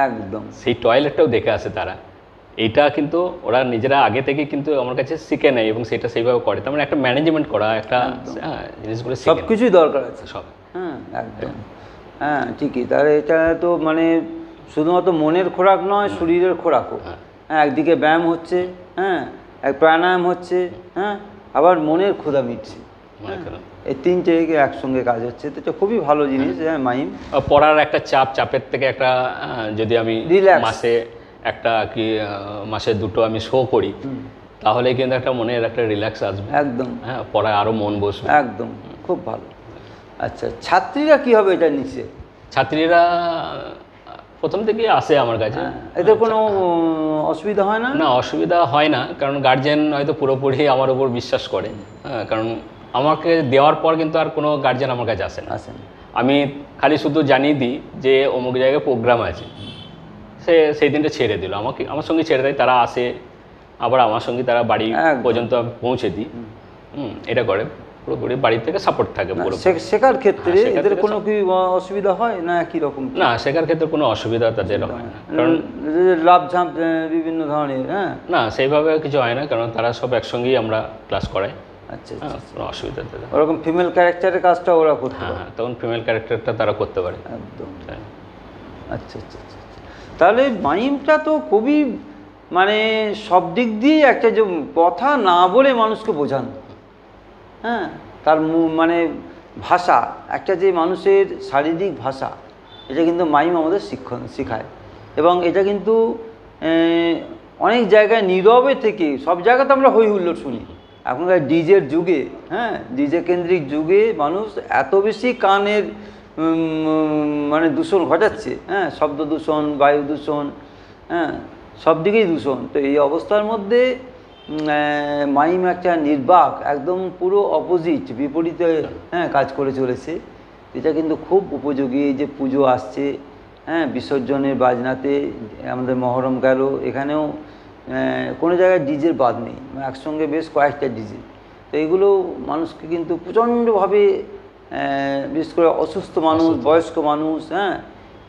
একদম সেই টয়লেটটাও দেখে আসে তারা। এইটা কিন্তু ওরা নিজেরা আগে থেকে কিন্তু আমার কাছে শিখে নেয় এবং সেটা সেইভাবে করে। তার মানে একটা ম্যানেজমেন্ট করা, একটা জিনিসগুলো সব কিছুই দরকার আছে, সব, হ্যাঁ, একদম, হ্যাঁ, ঠিকই। তাহলে এটা তো মানে শুধুমাত্র মনের খোরাক নয়, শরীরের খোরাকও। হ্যাঁ, একদিকে ব্যায়াম হচ্ছে, হ্যাঁ, এক প্রাণায়াম হচ্ছে, হ্যাঁ, আবার মনের ক্ষুধা মিটছে, এই তিনটে একসঙ্গে কাজ হচ্ছে। তো এটা খুবই ভালো জিনিস। হ্যাঁ, মাইম পড়ার একটা চাপের থেকে একটা যদি আমি মাসে একটা কি মাসে 2টো আমি শো করি, তাহলে কিন্তু একটা মনের একটা রিল্যাক্স আসবে, একদম, হ্যাঁ, পড়ায় আরও মন বসবে, একদম, খুব ভালো। আচ্ছা, ছাত্রীরা কি হবে এটা নিচে? ছাত্রীরা প্রথম থেকে আসে আমার কাছে, এদের কোনো অসুবিধা হয় না? না, অসুবিধা হয় না, কারণ গার্জেন হয়তো পুরোপুরি আমার উপর বিশ্বাস করে। হ্যাঁ, কারণ আমাকে দেওয়ার পর কিন্তু আর কোনো গার্জেন আমার কাছে আসে না। আমি খালি শুধু জানিয়ে দিই যে অমুক জায়গায় প্রোগ্রাম আছে, সেই দিনটা ছেড়ে দিল, আমার সঙ্গে ছেড়ে দেয়। তারা আসে, আবার আমার সঙ্গে তারা বাড়ি একদম। পর্যন্ত পৌঁছে দিই। এটা করে পুরোপুরি বাড়ি থেকে সাপোর্ট থাকে পুরো। শেখার ক্ষেত্রে হ্যাঁ, শেখার এদের ক্ষেত্রে কোনো কি অসুবিধা হয় না একই রকম? না, শেখার ক্ষেত্রে কোনো অসুবিধা তাদের হয় না, কারণ লাভ ঝাঁপ বিভিন্ন ধরনের, হ্যাঁ? না সেইভাবে কিছু হয় না, কারণ তারা সব একসঙ্গেই আমরা ক্লাস করাই। আচ্ছা হ্যাঁ, আচ্ছা, কোনো অসুবিধা তাদের। ওরকম ফিমেল ক্যারেক্টারের কাজটা ওরা করতে হ্যাঁ পারে? হ্যাঁ, তখন ফিমেল ক্যারেক্টারটা তারা করতে পারে। একদম। তাই। আচ্ছা আচ্ছা আচ্ছা আচ্ছা। তাহলে মাইমটা তো খুবই মানে সব দিক দিয়ে একটা যে কথা না বলে মানুষকে বোঝানো, হ্যাঁ, তার মানে ভাষা, একটা যে মানুষের শারীরিক ভাষা, এটা কিন্তু মাইম আমাদের শেখায়। এবং এটা কিন্তু অনেক জায়গায় নীরবে থেকে, সব জায়গাতে আমরা হই হুল্লোড় শুনি এখনকার ডিজের যুগে, হ্যাঁ, ডিজে কেন্দ্রিক যুগে মানুষ এত বেশি কানের মানে দূষণ ঘটাচ্ছে, হ্যাঁ, শব্দ দূষণ, বায়ু দূষণ, হ্যাঁ, সব দিকেই দূষণ। তো এই অবস্থার মধ্যে মাইম একটা নির্বাক, একদম পুরো অপোজিট, বিপরীতে, হ্যাঁ, কাজ করে চলেছে। এটা কিন্তু খুব উপযোগী। এই যে পুজো আসছে, হ্যাঁ, বিসর্জনের বাজনাতে আমাদের মহরম গেল, এখানেও কোনো জায়গায় ডিজের বাদ নেই, একসঙ্গে বেশ কয়েকটা ডিজে। তো এগুলো মানুষকে কিন্তু প্রচণ্ডভাবে, বিশেষ করে অসুস্থ মানুষ, বয়স্ক মানুষ, হ্যাঁ,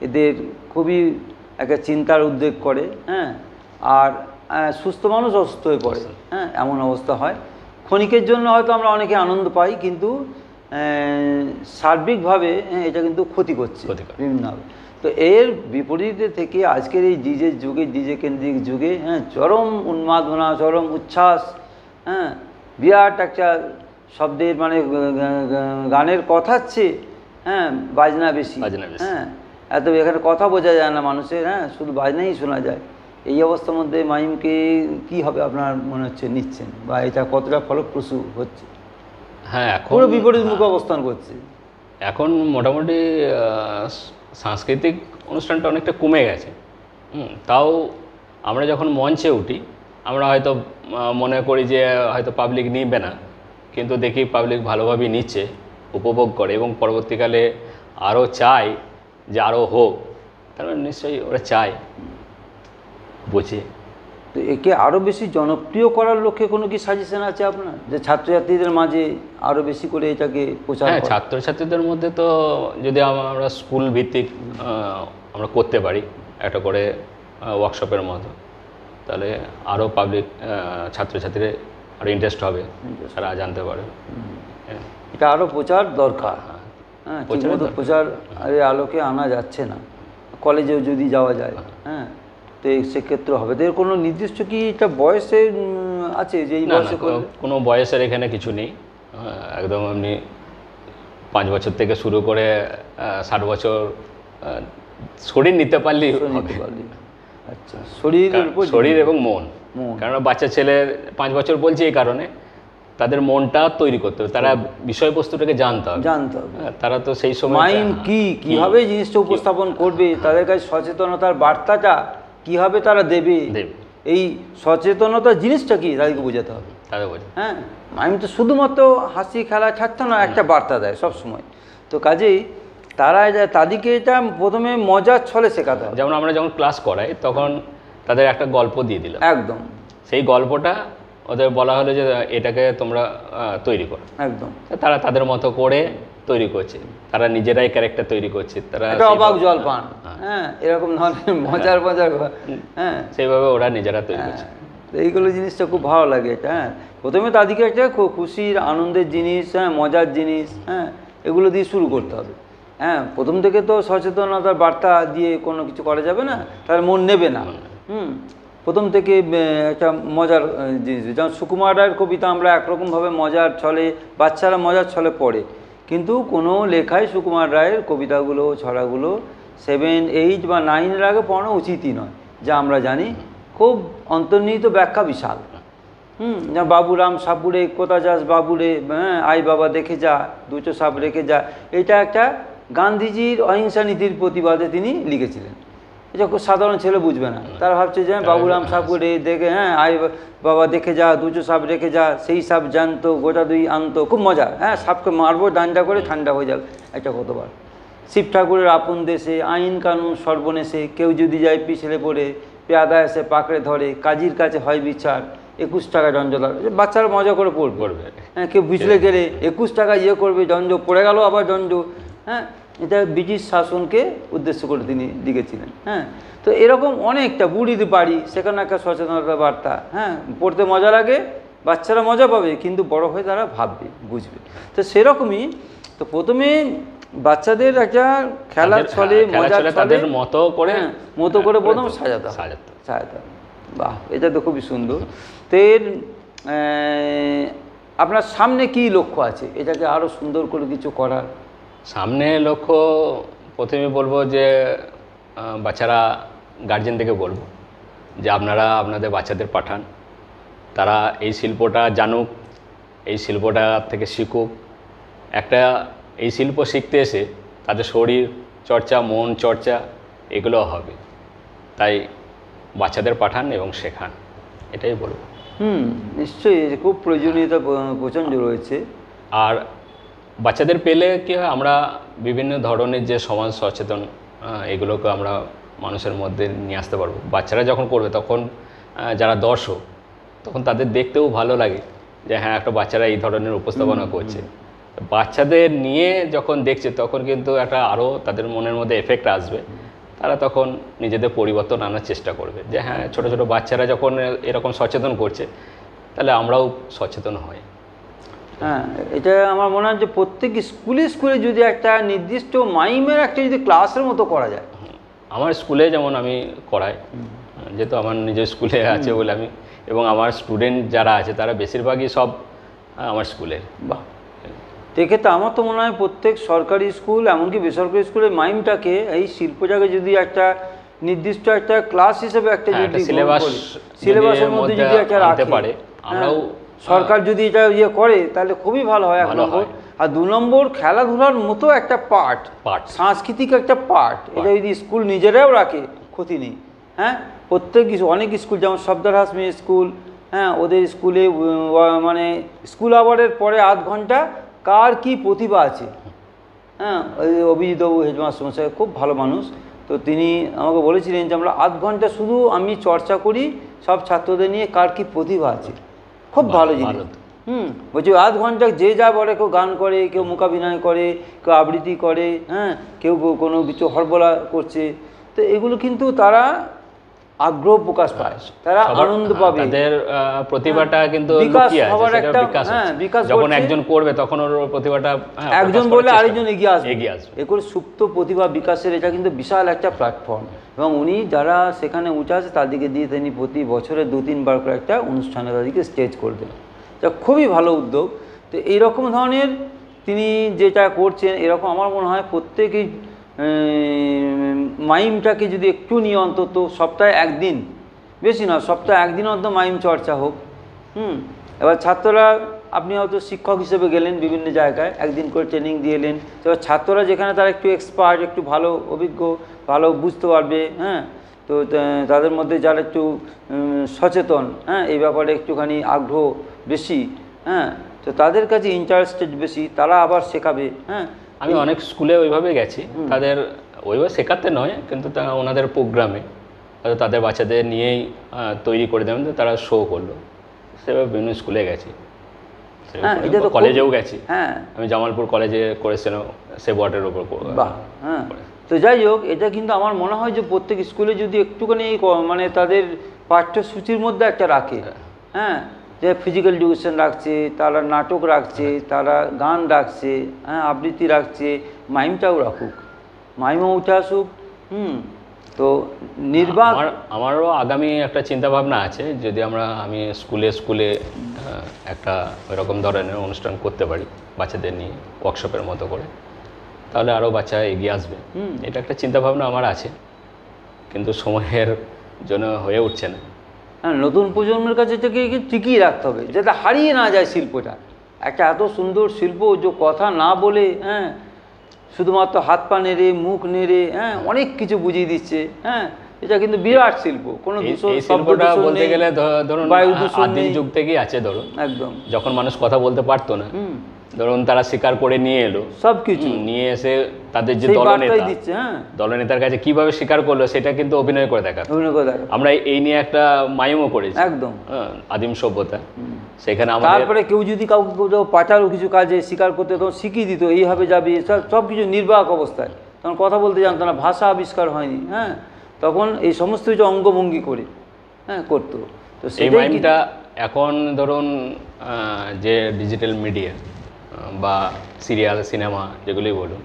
এদের খুবই একটা চিন্তার উদ্বেগ করে, হ্যাঁ, আর সুস্থ মানুষ অসুস্থ হয়ে পড়ে, হ্যাঁ, এমন অবস্থা হয়। ক্ষণিকের জন্য হয়তো আমরা অনেকে আনন্দ পাই, কিন্তু সার্বিকভাবে এটা কিন্তু ক্ষতি করছে বিভিন্নভাবে। তো এর বিপরীতে থেকে আজকের এই ডিজের যুগে, ডিজে কেন্দ্রিক যুগে, হ্যাঁ, চরম উন্মাদনা, চরম উচ্ছ্বাস, হ্যাঁ, বিরাট একটা শব্দের মানে গানের কথার চেয়ে, হ্যাঁ, বাজনা বেশি, হ্যাঁ, এত এখানে কথা বোঝা যায় না মানুষের, হ্যাঁ, শুধু বাজনাই শোনা যায়। এই অবস্থার মধ্যে মাইমকে কী হবে আপনার মনে হচ্ছে নিচ্ছেন, বা এটা কতটা ফলপ্রসূ হচ্ছে? হ্যাঁ, এখন পুরো বিপরীত মুখে অবস্থান করছে। এখন মোটামুটি সাংস্কৃতিক অনুষ্ঠানটা অনেকটা কমে গেছে। তাও আমরা যখন মঞ্চে উঠি, আমরা হয়তো মনে করি যে হয়তো পাবলিক নিবে না, কিন্তু দেখি পাবলিক ভালোভাবেই নিচ্ছে, উপভোগ করে, এবং পরবর্তীকালে আরও চায় যে আরও হোক। তাহলে নিশ্চয়ই ওরা চায়, বোঝে। তো একে আরও বেশি জনপ্রিয় করার লক্ষ্যে কোনো কি সাজেশন আছে আপনার, যে ছাত্রছাত্রীদের মাঝে আরও বেশি করে এটাকে প্রচার? হ্যাঁ, ছাত্রছাত্রীদের মধ্যে তো যদি আমরা স্কুল ভিত্তিক আমরা করতে পারি একটা করে ওয়ার্কশপের মতো, তাহলে আরও পাবলিক, ছাত্রছাত্রীরা আরও ইন্টারেস্ট হবে, তারা জানতে পারে। এটা আরও প্রচার দরকার, হ্যাঁ, ঠিকমতো প্রচার আলোকে আনা যাচ্ছে না। কলেজেও যদি যাওয়া যায়, হ্যাঁ, তো সেক্ষেত্রে হবে। তো এর কোনো নির্দিষ্ট কি এটা বয়সে আছে যে এই বয়সে? কোনো বয়সের এখানে কিছু নেই, একদম এমনি 5 বছর থেকে শুরু করে 60 বছর শরীর নিতে পারলেই হবে। আচ্ছা, শরীর এবং মন। কারণ বাচ্চা ছেলে 5 বছর বলছে এই কারণে, তাদের মনটা তৈরি করতে হবে, তারা বিষয়বস্তুটাকে জানতে হবে। তারা তো সেই সময় মাইম কিভাবে জিনিসটা উপস্থাপন করবে, তাদের কাছে সচেতনতার বার্তাটা কিভাবে তারা দেবে, এই সচেতনতা জিনিসটা কি তাদেরকে বোঝাতে হবে। হ্যাঁ, মাইম তো শুধুমাত্র হাসি খেলা ঠাট্টা না, একটা বার্তা দেয় সব সময়। তো কাজেই তাদেরকে এটা প্রথমে মজার ছলে শেখাতে হবে। যেমন আমরা যখন ক্লাস করাই তখন তাদের একটা গল্প দিয়ে দিলাম, একদম সেই গল্পটা ওদের বলা হলো যে এটাকে তোমরা তৈরি করো, একদম। তারা তাদের মতো করে তৈরি করছে, তারা নিজেরাই ক্যারেক্টার তৈরি করছে, তারা অবাক জল পান, হ্যাঁ, এরকম ধরনের মজার, হ্যাঁ, সেইভাবে ওরা নিজেরা তৈরি করছে। এইগুলো জিনিসটা খুব ভালো লাগে এটা। হ্যাঁ, প্রথমে তাদেরকে একটা খুশির, আনন্দের জিনিস, হ্যাঁ, মজার জিনিস, হ্যাঁ, এগুলো দিয়ে শুরু করতে হবে। হ্যাঁ, প্রথম থেকে তো সচেতনতার বার্তা দিয়ে কোনো কিছু করা যাবে না, তার মন নেবে না। প্রথম থেকে একটা মজার জিনিস, যেমন সুকুমার রায়ের কবিতা আমরা একরকমভাবে মজার ছলে, বাচ্চারা মজার ছলে পড়ে, কিন্তু কোনো লেখায় সুকুমার রায়ের কবিতাগুলো, ছড়াগুলো 7, 8 বা 9 আগে পড়ানো উচিতই নয়, যা আমরা জানি। খুব অন্তর্নিহিত ব্যাখ্যা বিশাল। যেমন বাবুরাম সাপুরে কোথা যাস বাবুরে, হ্যাঁ, আই বাবা দেখে যা, দুটো সাপ রেখে যা, এটা একটা গান্ধীজির অহিংসা নীতির প্রতিবাদে তিনি লিখেছিলেন। এটা খুব সাধারণ ছেলে বুঝবে না, তারা ভাবছে যে বাবুরাম সাপুরে দেখে, হ্যাঁ, আই বাবা দেখে যা, দুটো সাপ রেখে যা, সেই সাপ জানতো, গোটা দুই আনতো, খুব মজা, হ্যাঁ, সাপকে মারবো ডান্ডা করে, ঠান্ডা হয়ে যাবে, একটা কতবার। শিব ঠাকুরের আপন দেশে, আইন কানুন সর্বনেশে, কেউ যদি যায় পিছলে পড়ে, পেয়াদা এসে পাকড়ে ধরে, কাজীর কাছে হয় বিচার, 21 টাকা দণ্ড ধরে। বাচ্চারা মজা করে পড়বে, হ্যাঁ, কেউ বুঝলে গেলে 21 টাকা ইয়ে করবে, দণ্ড পড়ে গেল আবার দণ্ড। হ্যাঁ, এটা ব্রিটিশ শাসনকে উদ্দেশ্য করে তিনি লিখেছিলেন। হ্যাঁ, তো এরকম অনেকটা বুড়ির বাড়ি, সেখানে একটা সচেতনতা বার্তা। হ্যাঁ, পড়তে মজা লাগে, বাচ্চারা মজা পাবে, কিন্তু বড় হয়ে তারা ভাববে, বুঝবে। তো সেরকমই তো প্রথমে বাচ্চাদের একটা খেলার ছলে মজার তাদের মতো করে প্রথম সাজাতে। বাহ, এটা তো খুবই সুন্দর। তো এর আপনার সামনে কি লক্ষ্য আছে এটাকে আরো সুন্দর করে কিছু করার? সামনে লক্ষ্য প্রথমে বলবো যে বাচ্চারা গার্জেনদেরকে বলবো যে আপনারা আপনাদের বাচ্চাদের পাঠান, তারা এই শিল্পটা জানুক, এই শিল্পটা থেকে শিখুক। একটা এই শিল্প শিখতে এসে তাদের শরীর চর্চা, মন চর্চা এগুলো হবে, তাই বাচ্চাদের পাঠান এবং শেখান, এটাই বলবো। নিশ্চয়ই খুব প্রয়োজনীয়তা প্রচণ্ড রয়েছে। আর বাচ্চাদের পেলে কী হয়, আমরা বিভিন্ন ধরনের যে সমাজ সচেতন এগুলোকে আমরা মানুষের মধ্যে নিয়ে আসতে পারবো। বাচ্চারা যখন করবে তখন যারা দর্শক, তখন তাদের দেখতেও ভালো লাগে যে হ্যাঁ, একটা বাচ্চারা এই ধরনের উপস্থাপনা করছে। বাচ্চাদের নিয়ে যখন দেখছে তখন কিন্তু একটা আরও তাদের মনের মধ্যে এফেক্ট আসবে, তারা তখন নিজেদের পরিবর্তন আনার চেষ্টা করবে যে হ্যাঁ, ছোট ছোট বাচ্চারা যখন এরকম সচেতন করছে তাহলে আমরাও সচেতন হই। হ্যাঁ, এটা আমার মনে হয় যে প্রত্যেক স্কুলে যদি একটা নির্দিষ্ট মাইমের একটা যদি ক্লাসের মতো করা যায়। আমার স্কুলে যেমন আমি করাই, যেহেতু আমার নিজের স্কুলে আছে বলে আমি, এবং আমার স্টুডেন্ট যারা আছে তারা বেশিরভাগই সব আমার স্কুলের। বাহ, এক্ষেত্রে আমার তো মনে হয় প্রত্যেক সরকারি স্কুল এমনকি বেসরকারি স্কুলের মাইমটাকে এই শিল্পটাকে যদি একটা নির্দিষ্ট একটা ক্লাস হিসেবে একটা যদি সিলেবাসের মধ্যে যদি একটা রাখতে পারে, আমরাও সরকার যদি এটা ইয়ে করে তাহলে খুবই ভালো হয়, 1 নম্বর। আর 2 নম্বর খেলাধুলার মতো একটা পার্ট, সাংস্কৃতিক একটা পার্ট, এটা যদি স্কুল নিজেরাও রাখে ক্ষতি নেই। হ্যাঁ, প্রত্যেক অনেক স্কুল যেমন সফদর হাসমি স্কুল, হ্যাঁ, ওদের স্কুলে মানে স্কুল আওয়ারের পরে আধ ঘন্টা কার কি প্রতিভা আছে। হ্যাঁ, ওই অভিজিৎ বাবু হেডমাস্টার মশাই খুব ভালো মানুষ, তো তিনি আমাকে বলেছিলেন যে আমরা আধ ঘন্টা শুধু আমি চর্চা করি সব ছাত্রদের নিয়ে কার কি প্রতিভা আছে। খুব ভালো জিনিস। বলছি আধ ঘন্টা যে যা বলে, কেউ গান করে, কেউ মূকাভিনয় করে, কেউ আবৃত্তি করে, হ্যাঁ, কেউ কোনো কিছু হরবলা করছে, তো এগুলো কিন্তু তারা আগ্রহ প্রকাশ পায়, তারা আনন্দ পাবে, তাদের প্রতিভাটা কিন্তু বিকাশ যখন একজন করবে তখন ওর প্রতিভাটা একজন বলে আরেকজন এগিয়ে আসবে। এগুলো সুপ্ত প্রতিভা বিকাশের এটা কিন্তু বিশাল একটা প্ল্যাটফর্ম, এবং উনি যারা সেখানে উঠে আসে তাদেরকে দিয়ে তিনি প্রতি বছরে 2-3 বার করে একটা অনুষ্ঠানে তাদেরকে স্টেজ করে দেন। এটা খুবই ভালো উদ্যোগ। তো এইরকম ধরনের তিনি যেটা করছেন, এরকম আমার মনে হয় প্রত্যেকেই মাইমটাকে যদি একটু নিয়ে অন্তত সপ্তাহে 1 দিন, বেশি না, সপ্তাহে 1 দিন অন্তত মাইম চর্চা হোক। এবার ছাত্ররা, আপনি হয়তো শিক্ষক হিসেবে গেলেন বিভিন্ন জায়গায়, 1 দিন করে ট্রেনিং দিয়ে এলেন, এবার ছাত্ররা যেখানে তারা একটু এক্সপার্ট, একটু ভালো অভিজ্ঞ, ভালো বুঝতে পারবে, হ্যাঁ, তো তাদের মধ্যে যারা একটু সচেতন, হ্যাঁ, এই ব্যাপারে একটুখানি আগ্রহ বেশি, হ্যাঁ, তো তাদের কাছে ইন্টারেস্টেড বেশি, তারা আবার শেখাবে। হ্যাঁ, আমি অনেক স্কুলে ওইভাবে গেছি, তাদের ওইভাবে শেখাতে নয়, কিন্তু ওনাদের প্রোগ্রামে তাদের বাচ্চাদের নিয়েই তৈরি করে দেবেন, তারা শো করলো, সেভাবে বিভিন্ন স্কুলে গেছি। হ্যাঁ, এটা তো কলেজেও গেছি। হ্যাঁ, আমি জামালপুর কলেজে করেছিলাম সে বোর্ডের উপর। বাহ, হ্যাঁ। তো যাই হোক, এটা কিন্তু আমার মনে হয় যে প্রত্যেক স্কুলে যদি একটুখানি মানে তাদের পাঠ্যসূচির মধ্যে একটা রাখে, হ্যাঁ, যে ফিজিক্যাল এডুকেশন রাখছে, তারা নাটক রাখছে, তারা গান রাখছে, হ্যাঁ, আবৃত্তি রাখছে, মাইমটাও রাখুক, মাইমও উঠে আসুক। তো নির্বাক আমারও আগামী একটা চিন্তাভাবনা আছে, যদি আমি স্কুলে একটা ওইরকম ধরনের অনুষ্ঠান করতে পারি বাচ্চাদের নিয়ে ওয়ার্কশপের মতো করে, তাহলে আরও বাচ্চা এগিয়ে আসবে। এটা একটা চিন্তাভাবনা আমার আছে, কিন্তু সময়ের জন্য হয়ে উঠছে না। হ্যাঁ, নতুন প্রজন্মের কাছে থেকে টিকিয়ে রাখতে হবে, যাতে হারিয়ে না যায় শিল্পটা। একটা এত সুন্দর শিল্প, যে কথা না বলে, হ্যাঁ, শুধুমাত্র হাত পা নেড়ে, মুখ নেড়ে, হ্যাঁ, অনেক কিছু বুঝিয়ে দিচ্ছে। হ্যাঁ, এটা কিন্তু বিরাট শিল্প, কোনো শিল্পটা বলতে গেলে ধরুন বায়ু দূষণ যুগ থেকেই আছে। ধরুন একদম, যখন মানুষ কথা বলতে পারতো না, ধরুন তারা স্বীকার করে নিয়ে এলো, সব কিছু নিয়ে এসে তাদের যে সেই বার্তাই দলনেতা, দিচ্ছে। হ্যাঁ, দলনেতার কাছে কিভাবে স্বীকার করলো সেটা কিন্তু অভিনয় করে দেখা। অভিনয় করে দেখা। আমরা এই নিয়ে একটা মাইমও করেছি, একদম আদিম সভ্যতা। সেখানে আমাদের তারপরে কেউ যদি কাউকে কোথাও পাঠালো কিছু কাজে স্বীকার করতে, তখন শিখিয়ে দিত এইভাবে যাবি, সব কিছু নির্বাক অবস্থায়, তখন কথা বলতে জানতো না, ভাষা আবিষ্কার হয়নি। হ্যাঁ, তখন এই সমস্ত কিছু অঙ্গভঙ্গি করে হ্যাঁ করতো। তো এই সেটাই মাইমটা এখন ধরুন যে ডিজিটাল মিডিয়া বা সিরিয়াল সিনেমা যেগুলোই বলুন,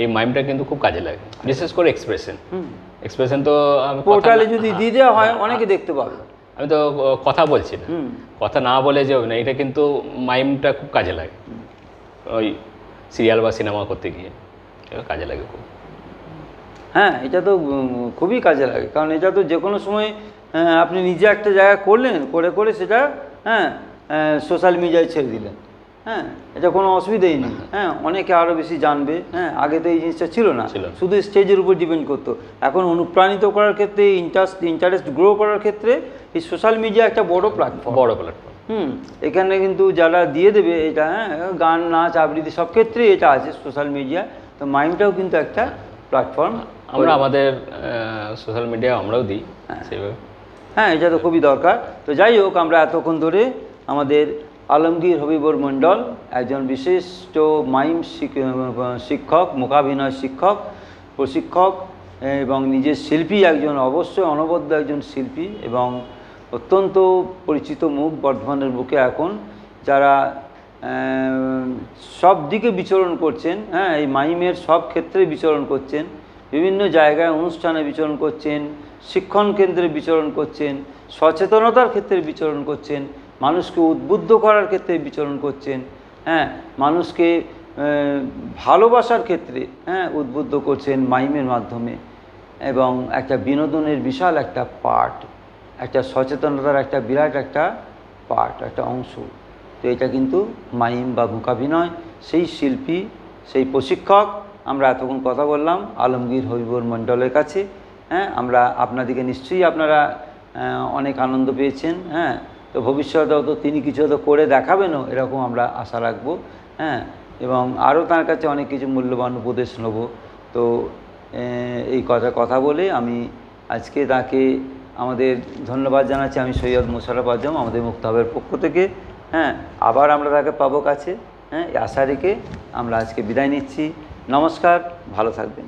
এই মাইমটা কিন্তু খুব কাজে লাগে, বিশেষ করে এক্সপ্রেশন। তো আমি পোর্টালে যদি দিয়ে দেওয়া হয় অনেকে দেখতে পাবে। আমি তো কথা বলছি না, কথা না বলে যে অভিনয়, এটা কিন্তু মাইমটা খুব কাজে লাগে ওই সিরিয়াল বা সিনেমা করতে গিয়ে, কাজে লাগে খুব। হ্যাঁ, এটা তো খুবই কাজে লাগে, কারণ এটা তো যে কোনো সময় আপনি নিজে একটা জায়গা করলেন, করে করে সেটা হ্যাঁ সোশ্যাল মিডিয়ায় ছেড়ে দিলেন। হ্যাঁ, এটা কোনো অসুবিধাই নেই। হ্যাঁ, অনেকে আরও বেশি জানবে। হ্যাঁ, আগে তো এই জিনিসটা ছিল না, শুধু স্টেজের উপর ডিপেন্ড করতো। এখন অনুপ্রাণিত করার ক্ষেত্রে, ইন্টারেস্ট গ্রো করার ক্ষেত্রে এই সোশ্যাল মিডিয়া একটা বড় প্ল্যাটফর্ম। এখানে কিন্তু যারা দিয়ে দেবে এটা, হ্যাঁ, গান নাচ আবৃত্তি সব ক্ষেত্রেই এটা আছে সোশ্যাল মিডিয়া। তো মাইমটাও কিন্তু একটা প্ল্যাটফর্ম। আমরা আমাদের সোশ্যাল মিডিয়া আমরাও দিই সেভাবে। হ্যাঁ, এটা তো খুবই দরকার। তো যাই হোক, আমরা এতক্ষণ ধরে আমাদের আলমগীর হবিবুর মণ্ডল, একজন বিশিষ্ট মাইম শিক্ষক, মূকাভিনয় শিক্ষক, প্রশিক্ষক এবং নিজের শিল্পী, একজন অবশ্যই অনবদ্য একজন শিল্পী এবং অত্যন্ত পরিচিত মুখ বর্ধমানের বুকে এখন, যারা সব দিকে বিচরণ করছেন। হ্যাঁ, এই মাইমের সব ক্ষেত্রে বিচরণ করছেন, বিভিন্ন জায়গায় অনুষ্ঠানে বিচরণ করছেন, শিক্ষণ কেন্দ্রে বিচরণ করছেন, সচেতনতার ক্ষেত্রে বিচরণ করছেন, মানুষকে উদ্বুদ্ধ করার ক্ষেত্রে বিচরণ করছেন। হ্যাঁ, মানুষকে ভালোবাসার ক্ষেত্রে হ্যাঁ উদ্বুদ্ধ করছেন মাইমের মাধ্যমে, এবং একটা বিনোদনের বিশাল একটা পার্ট, একটা সচেতনতার একটা বিরাট একটা পার্ট, একটা অংশ। তো এটা কিন্তু মাইম বা মূকাভিনয়, সেই শিল্পী, সেই প্রশিক্ষক আমরা এতক্ষণ কথা বললাম আলমগীর হবিবুর মণ্ডলের কাছে। হ্যাঁ, আমরা আপনাদেরকে নিশ্চয়ই আপনারা অনেক আনন্দ পেয়েছেন। হ্যাঁ, তো ভবিষ্যতেও তো তিনি কিছু হয়তো করে দেখাবেনও, এরকম আমরা আশা রাখবো। হ্যাঁ, এবং আরও তার কাছে অনেক কিছু মূল্যবান উপদেশ নেব। তো এই কথা বলে আমি আজকে তাকে আমাদের ধন্যবাদ জানাচ্ছি। আমি সৈয়দ মোশাররফ আজম, আমাদের মুক্তাবের পক্ষ থেকে। হ্যাঁ, আবার আমরা তাকে পাবো কাছে, হ্যাঁ, এই আশা রেখে আমরা আজকে বিদায় নিচ্ছি। নমস্কার, ভালো থাকবেন।